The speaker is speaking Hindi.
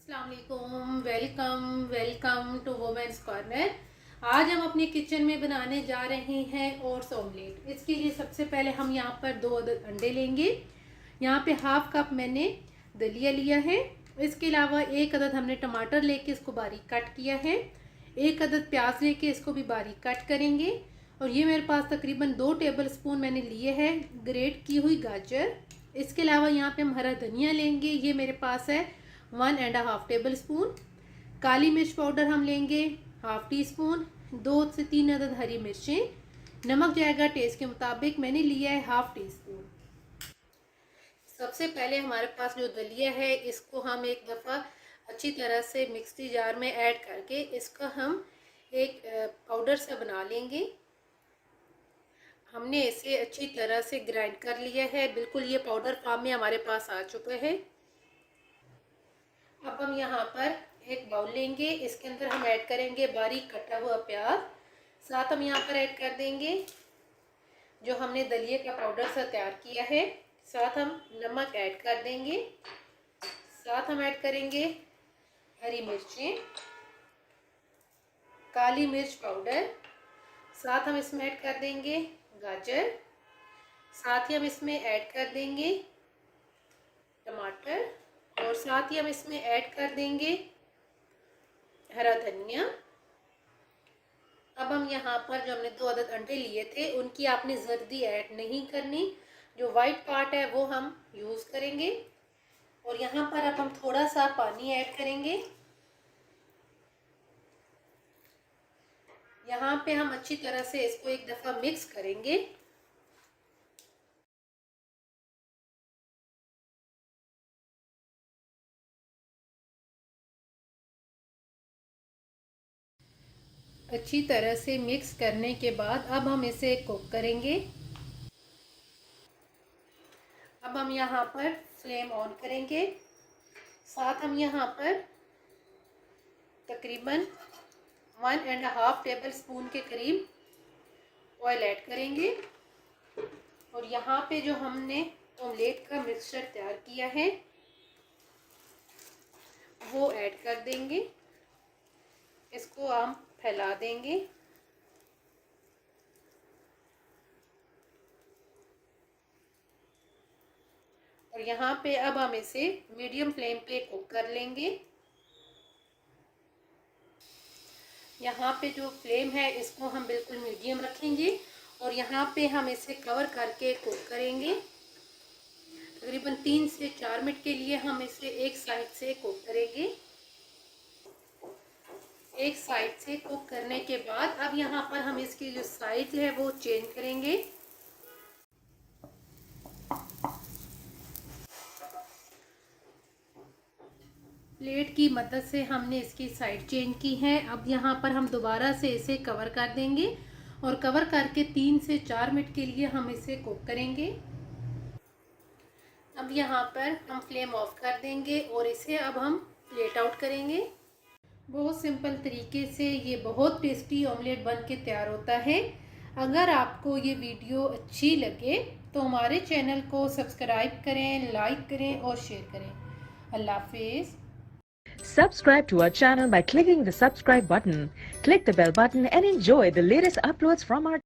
अस्सलाम वालेकुम, वेलकम टू वुमेन्स कॉर्नर। आज हम अपने किचन में बनाने जा रहे हैं ओट्स ऑमलेट। इसके लिए सबसे पहले हम यहाँ पर 2 अदद अंडे लेंगे। यहाँ पे हाफ कप मैंने दलिया लिया है। इसके अलावा 1 अदद हमने टमाटर लेके इसको बारीक कट किया है। 1 अदद प्याज लेके इसको भी बारीक कट करेंगे। और ये मेरे पास तकरीबन 2 टेबल स्पून मैंने लिए हैं ग्रेट की हुई गाजर। इसके अलावा यहाँ पे हम हरा धनिया लेंगे, ये मेरे पास है 1.5 टेबल स्पून। काली मिर्च पाउडर हम लेंगे हाफ टी स्पून। 2 से 3 अदद हरी मिर्चें। नमक जाएगा टेस्ट के मुताबिक, मैंने लिया है हाफ टी स्पून। सबसे पहले हमारे पास जो दलिया है इसको हम एक दफ़ा अच्छी तरह से मिक्सी जार में ऐड करके इसका हम एक पाउडर सा बना लेंगे। हमने इसे अच्छी तरह से ग्राइंड कर लिया है, बिल्कुल ये पाउडर फॉर्म में हमारे पास आ चुका है। अब हम यहाँ पर एक बाउल लेंगे, इसके अंदर हम ऐड करेंगे बारीक कटा हुआ प्याज। साथ हम यहाँ पर ऐड कर देंगे जो हमने दलिए का पाउडर सा तैयार किया है। साथ हम नमक ऐड कर देंगे। साथ हम ऐड करेंगे हरी मिर्चें, काली मिर्च पाउडर। साथ हम इसमें ऐड कर देंगे गाजर। साथ ही हम इसमें ऐड कर देंगे टमाटर। और साथ ही हम इसमें ऐड कर देंगे हरा धनिया। अब हम यहाँ पर जो हमने 2 अदद अंडे लिए थे उनकी आपने जर्दी ऐड नहीं करनी, जो वाइट पार्ट है वो हम यूज़ करेंगे। और यहाँ पर अब हम थोड़ा सा पानी ऐड करेंगे। यहाँ पे हम अच्छी तरह से इसको एक दफ़ा मिक्स करेंगे। अच्छी तरह से मिक्स करने के बाद अब हम इसे कुक करेंगे। अब हम यहाँ पर फ्लेम ऑन करेंगे। साथ हम यहाँ पर तकरीबन 1.5 टेबल स्पून के करीब ऑयल ऐड करेंगे। और यहाँ पे जो हमने ऑमलेट का मिक्सचर तैयार किया है वो ऐड कर देंगे। इसको हम फैला देंगे। और यहाँ पे अब हम इसे मीडियम फ्लेम पे कुक कर लेंगे। यहाँ पे जो फ्लेम है इसको हम बिल्कुल मीडियम रखेंगे। और यहाँ पे हम इसे कवर करके कुक करेंगे। तकरीबन 3 से 4 मिनट के लिए हम इसे एक साइड से कुक करेंगे। एक साइड से कुक करने के बाद अब यहाँ पर हम इसकी जो साइज है वो चेंज करेंगे। प्लेट की मदद से हमने इसकी साइड चेंज की है। अब यहाँ पर हम दोबारा से इसे कवर कर देंगे और कवर करके 3 से 4 मिनट के लिए हम इसे कुक करेंगे। अब यहाँ पर हम फ्लेम ऑफ कर देंगे और इसे अब हम प्लेट आउट करेंगे। बहुत सिंपल तरीके से ये बहुत टेस्टी ऑमलेट बन के तैयार होता है। अगर आपको ये वीडियो अच्छी लगे तो हमारे चैनल को सब्सक्राइब करें, लाइक करें और शेयर करें। अल्लाह हाफिज़। Subscribe to our channel by clicking the subscribe button. Click the bell button and enjoy the latest uploads from our